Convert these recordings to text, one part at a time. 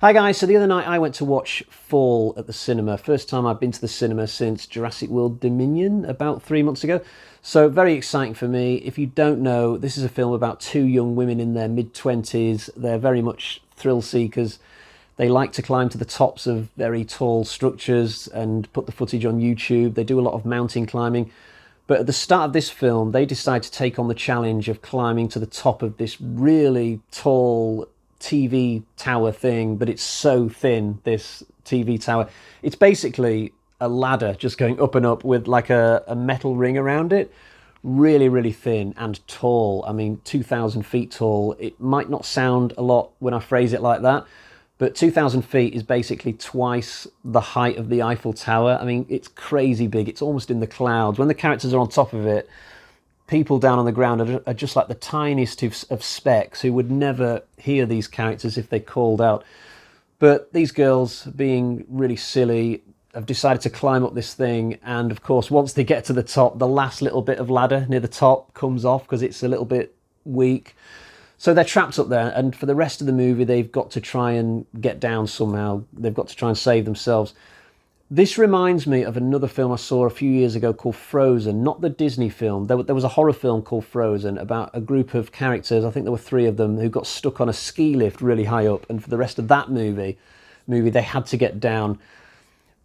Hi guys, so the other night I went to watch Fall at the cinema. First time I've been to the cinema since Jurassic World Dominion about 3 months ago. So very exciting for me. If you don't know, this is a film about two young women in their mid-20s. They're very much thrill seekers. They like to climb to the tops of very tall structures and put the footage on YouTube. They do a lot of mountain climbing. But at the start of this film, they decide to take on the challenge of climbing to the top of this really tall TV tower thing, but it's so thin, this TV tower. It's basically a ladder just going up and up with like a metal ring around it. Really, really thin and tall. I mean, 2,000 feet tall. It might not sound a lot when I phrase it like that, but 2,000 feet is basically twice the height of the Eiffel Tower. I mean, it's crazy big. It's almost in the clouds. When the characters are on top of it, people down on the ground are just like the tiniest of specks who would never hear these characters if they called out. But these girls, being really silly, have decided to climb up this thing. And of course, once they get to the top, the last little bit of ladder near the top comes off because it's a little bit weak. So they're trapped up there, and for the rest of the movie, they've got to try and get down somehow. They've got to try and save themselves. This reminds me of another film I saw a few years ago called Frozen, not the Disney film. There was a horror film called Frozen about a group of characters, I think there were three of them, who got stuck on a ski lift really high up, and for the rest of that movie they had to get down.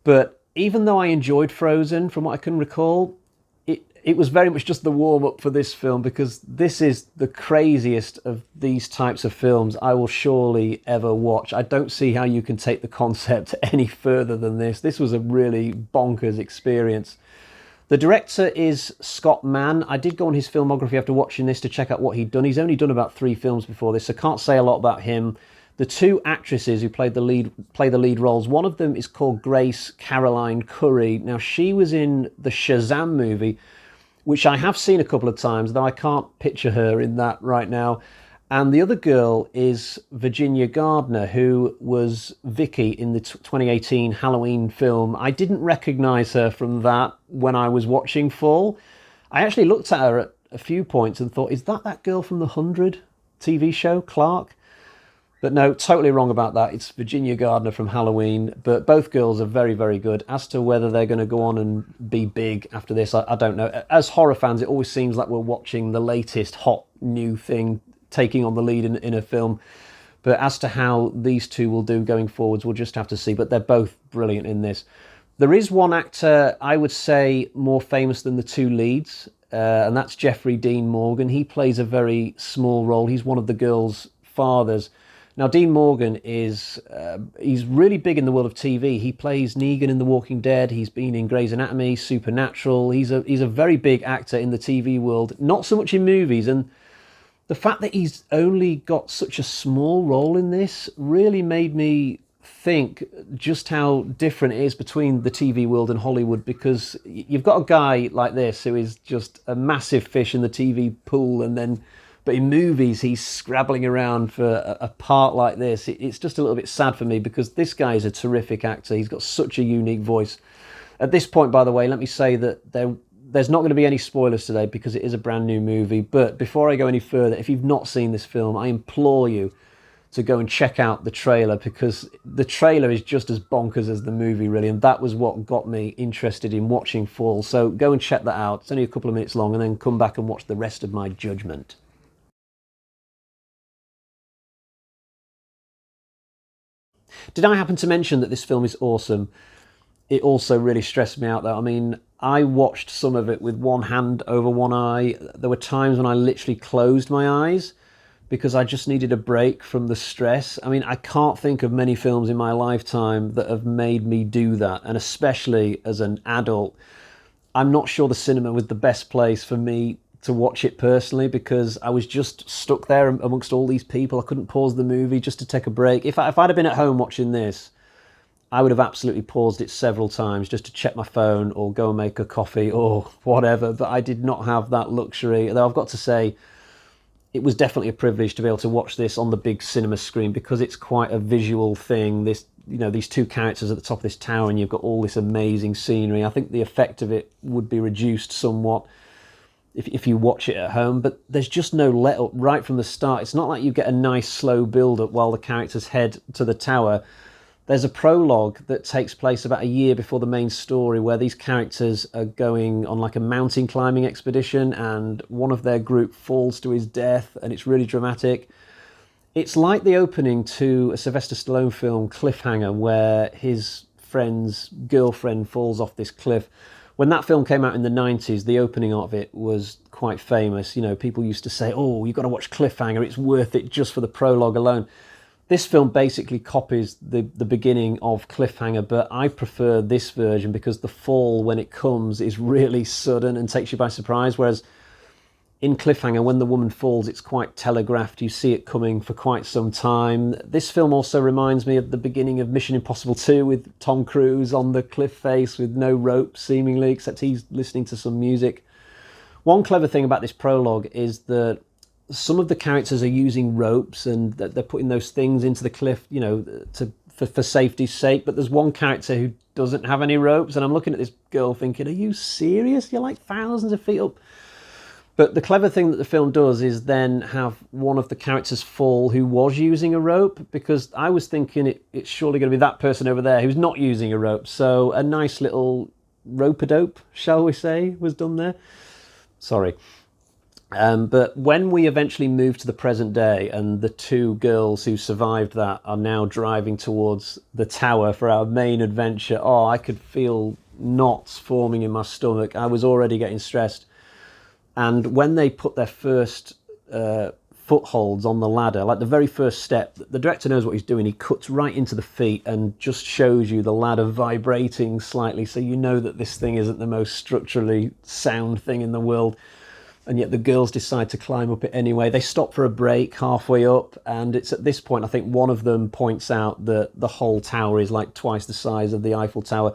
But even though I enjoyed Frozen, from what I can recall, it was very much just the warm-up for this film, because this is the craziest of these types of films I will surely ever watch. I don't see how you can take the concept any further than this. This was a really bonkers experience. The director is Scott Mann. I did go on his filmography after watching this to check out what he'd done. He's only done about 3 films before this, so can't say a lot about him. The two actresses who play the lead roles, one of them is called Grace Caroline Currey. Now, she was in the Shazam movie, which I have seen a couple of times, though I can't picture her in that right now. And the other girl is Virginia Gardner, who was Vicky in the 2018 Halloween film. I didn't recognise her from that when I was watching Fall. I actually looked at her at a few points and thought, is that girl from The 100 TV show, Clark? But no, totally wrong about that. It's Virginia Gardner from Halloween. But both girls are very, very good. As to whether they're going to go on and be big after this, I don't know. As horror fans, it always seems like we're watching the latest hot new thing taking on the lead in a film. But as to how these two will do going forwards, we'll just have to see. But they're both brilliant in this. There is one actor, I would say, more famous than the two leads, and that's Jeffrey Dean Morgan. He plays a very small role. He's one of the girls' fathers. Now, Dean Morgan he's really big in the world of TV. He plays Negan in The Walking Dead. He's been in Grey's Anatomy, Supernatural. He's a very big actor in the TV world, not so much in movies. And the fact that he's only got such a small role in this really made me think just how different it is between the TV world and Hollywood, because you've got a guy like this who is just a massive fish in the TV pool, but in movies, he's scrabbling around for a part like this. It's just a little bit sad for me, because this guy is a terrific actor. He's got such a unique voice. At this point, by the way, let me say that there's not going to be any spoilers today, because it is a brand new movie. But before I go any further, if you've not seen this film, I implore you to go and check out the trailer, because the trailer is just as bonkers as the movie, really. And that was what got me interested in watching Fall. So go and check that out. It's only a couple of minutes long, and then come back and watch the rest of my judgment. Did I happen to mention that this film is awesome? It also really stressed me out, though. I mean, I watched some of it with one hand over one eye. There were times when I literally closed my eyes because I just needed a break from the stress. I mean, I can't think of many films in my lifetime that have made me do that, and especially as an adult. I'm not sure the cinema was the best place for me to watch it personally, because I was just stuck there amongst all these people. I couldn't pause the movie just to take a break. If I'd have been at home watching this, I would have absolutely paused it several times just to check my phone or go and make a coffee or whatever, but I did not have that luxury. Though I've got to say, it was definitely a privilege to be able to watch this on the big cinema screen, because it's quite a visual thing. These two characters at the top of this tower, and you've got all this amazing scenery. I think the effect of it would be reduced somewhat if you watch it at home, but there's just no let up right from the start. It's not like you get a nice slow build up while the characters head to the tower. There's a prologue that takes place about a year before the main story, where these characters are going on like a mountain climbing expedition, and one of their group falls to his death, and it's really dramatic. It's like the opening to a Sylvester Stallone film, Cliffhanger, where his friend's girlfriend falls off this cliff. When that film came out in the 90s, the opening of it was quite famous. You know, people used to say, oh, you've got to watch Cliffhanger, it's worth it just for the prologue alone. This film basically copies the beginning of Cliffhanger, but I prefer this version because the fall, when it comes, is really sudden and takes you by surprise, whereas in Cliffhanger, when the woman falls, it's quite telegraphed. You see it coming for quite some time. This film also reminds me of the beginning of Mission Impossible 2 with Tom Cruise on the cliff face with no rope, seemingly, except he's listening to some music. One clever thing about this prologue is that some of the characters are using ropes and they're putting those things into the cliff, you know, for safety's sake. But there's one character who doesn't have any ropes, and I'm looking at this girl thinking, are you serious? You're like thousands of feet up. But the clever thing that the film does is then have one of the characters fall who was using a rope, because I was thinking it's surely going to be that person over there who's not using a rope. So a nice little rope-a-dope, shall we say, was done there. Sorry. But when we eventually move to the present day and the two girls who survived that are now driving towards the tower for our main adventure, oh, I could feel knots forming in my stomach. I was already getting stressed. And when they put their first footholds on the ladder, like the very first step, the director knows what he's doing. He cuts right into the feet and just shows you the ladder vibrating slightly, so you know that this thing isn't the most structurally sound thing in the world. And yet the girls decide to climb up it anyway. They stop for a break halfway up, and it's at this point, I think one of them points out that the whole tower is like twice the size of the Eiffel Tower.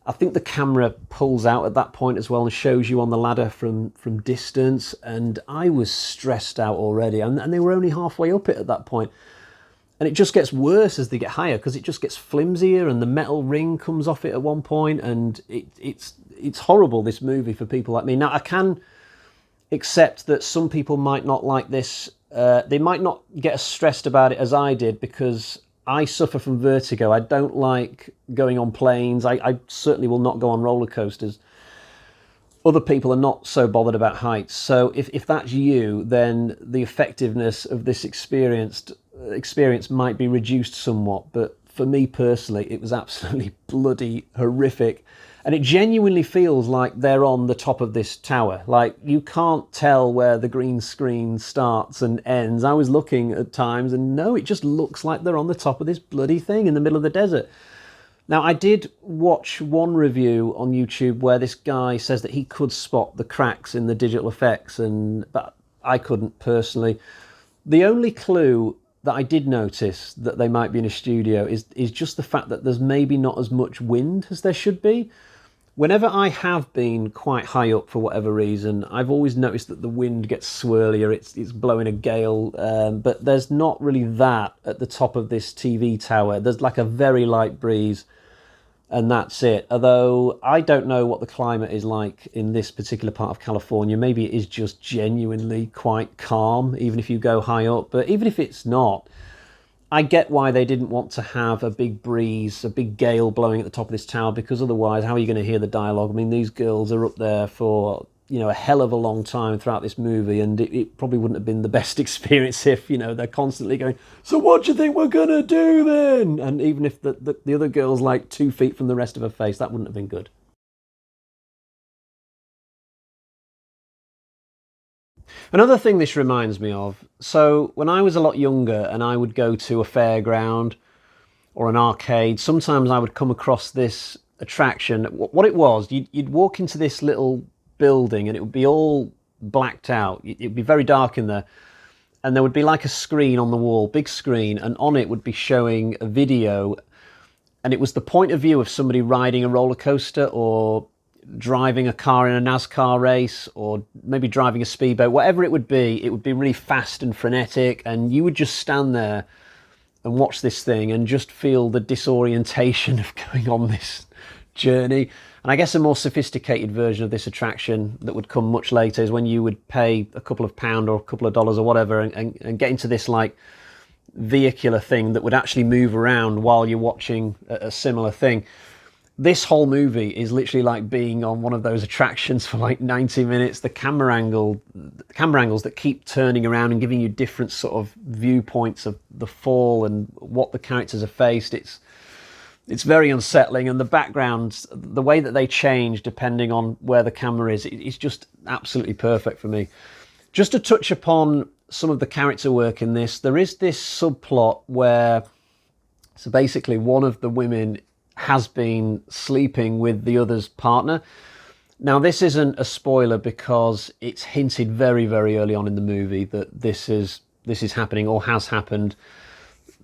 I think the camera pulls out at that point as well and shows you on the ladder from distance, and I was stressed out already, and they were only halfway up it at that point. And it just gets worse as they get higher, because it just gets flimsier, and the metal ring comes off it at one point, and it's horrible, this movie, for people like me. Now, I can accept that some people might not like this. They might not get as stressed about it as I did, because I suffer from vertigo. I don't like going on planes. I certainly will not go on roller coasters. Other people are not so bothered about heights. So if that's you, then the effectiveness of this experience might be reduced somewhat. But for me personally, it was absolutely bloody horrific. And it genuinely feels like they're on the top of this tower. Like, you can't tell where the green screen starts and ends. I was looking at times, and no, it just looks like they're on the top of this bloody thing in the middle of the desert. Now, I did watch one review on YouTube where this guy says that he could spot the cracks in the digital effects, but I couldn't personally. The only clue that I did notice that they might be in a studio is just the fact that there's maybe not as much wind as there should be. Whenever I have been quite high up for whatever reason, I've always noticed that the wind gets swirlier, it's blowing a gale, but there's not really that at the top of this TV tower. There's like a very light breeze, and that's it. Although I don't know what the climate is like in this particular part of California. Maybe it is just genuinely quite calm, even if you go high up. But even if it's not, I get why they didn't want to have a big breeze, a big gale blowing at the top of this tower, because otherwise, how are you going to hear the dialogue? I mean, these girls are up there for, you know, a hell of a long time throughout this movie, and it probably wouldn't have been the best experience if, you know, they're constantly going, so what do you think we're going to do then? And even if the other girl's like 2 feet from the rest of her face, that wouldn't have been good. Another thing this reminds me of, so when I was a lot younger and I would go to a fairground or an arcade, sometimes I would come across this attraction. What it was, you'd walk into this little building and it would be all blacked out. It'd be very dark in there. And there would be like a screen on the wall, big screen, and on it would be showing a video. And it was the point of view of somebody riding a roller coaster or driving a car in a NASCAR race, or maybe driving a speedboat, whatever it would be really fast and frenetic, and you would just stand there and watch this thing and just feel the disorientation of going on this journey. And I guess a more sophisticated version of this attraction that would come much later is when you would pay a couple of pound or a couple of dollars or whatever and get into this like vehicular thing that would actually move around while you're watching a similar thing. This whole movie is literally like being on one of those attractions for like 90 minutes. The camera angles that keep turning around and giving you different sort of viewpoints of the fall and what the characters have faced. It's very unsettling, and the backgrounds, the way that they change depending on where the camera is, it's just absolutely perfect for me. Just to touch upon some of the character work in this, there is this subplot where, so basically one of the women has been sleeping with the other's partner. Now, this isn't a spoiler because it's hinted very, very early on in the movie that this is happening or has happened.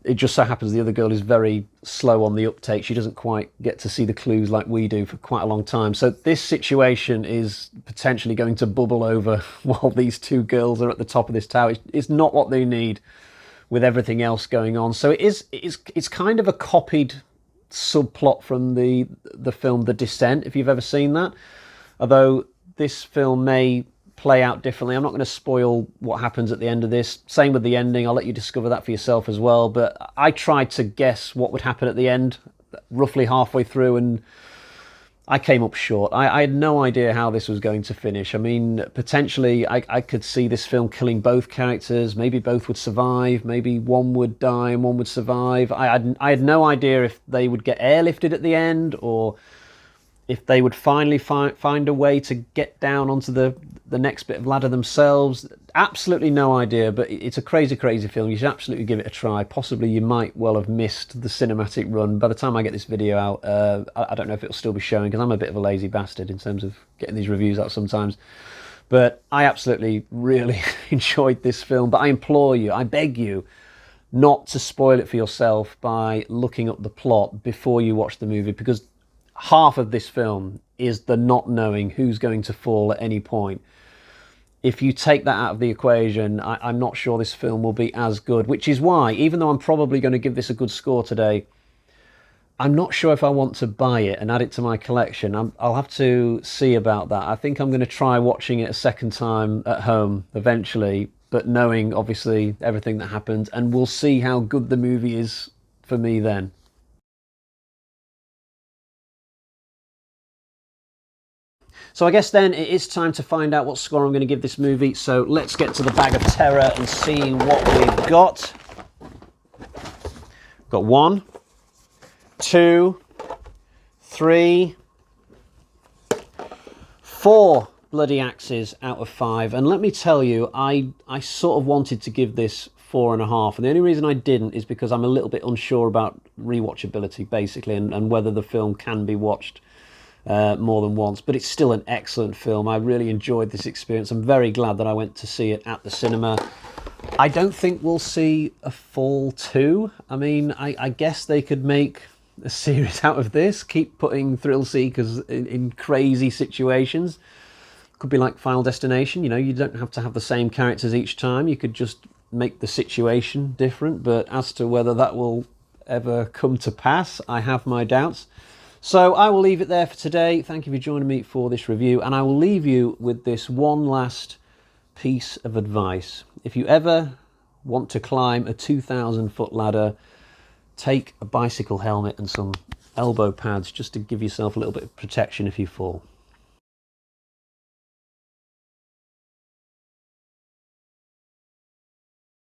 It just so happens the other girl is very slow on the uptake. She doesn't quite get to see the clues like we do for quite a long time. So this situation is potentially going to bubble over while these two girls are at the top of this tower. It's not what they need with everything else going on. So it's kind of a copied subplot from the film The Descent, if you've ever seen that. Although this film may play out differently. I'm not going to spoil what happens at the end of this. Same with the ending. I'll let you discover that for yourself as well. But I tried to guess what would happen at the end, roughly halfway through, and I came up short. I had no idea how this was going to finish. I mean, potentially I could see this film killing both characters. Maybe both would survive. Maybe one would die and one would survive. I had no idea if they would get airlifted at the end or if they would finally find a way to get down onto the next bit of ladder themselves. Absolutely no idea, but it's a crazy, crazy film. You should absolutely give it a try. Possibly you might well have missed the cinematic run. By the time I get this video out, I don't know if it'll still be showing because I'm a bit of a lazy bastard in terms of getting these reviews out sometimes. But I absolutely really enjoyed this film. But I implore you, I beg you, not to spoil it for yourself by looking up the plot before you watch the movie, because half of this film is the not knowing who's going to fall at any point. If you take that out of the equation, I'm not sure this film will be as good, which is why, even though I'm probably going to give this a good score today, I'm not sure if I want to buy it and add it to my collection. I'll have to see about that. I think I'm going to try watching it a second time at home eventually, but knowing obviously everything that happened, and we'll see how good the movie is for me then. So I guess then it is time to find out what score I'm going to give this movie. So let's get to the bag of terror and see what we've got. Got 1, 2, 3, 4 bloody axes out of 5. And let me tell you, I sort of wanted to give this 4.5. And the only reason I didn't is because I'm a little bit unsure about rewatchability, basically, and whether the film can be watched more than once. But it's still an excellent film. I really enjoyed this experience. I'm very glad that I went to see it at the cinema. I don't think we'll see a Fall 2. I mean, I guess they could make a series out of this, keep putting thrill seekers in crazy situations. Could be like Final Destination, you know, you don't have to have the same characters each time. You could just make the situation different. But as to whether that will ever come to pass, I have my doubts. So I will leave it there for today. Thank you for joining me for this review, and I will leave you with this one last piece of advice. If you ever want to climb a 2,000-foot ladder, take a bicycle helmet and some elbow pads just to give yourself a little bit of protection if you fall.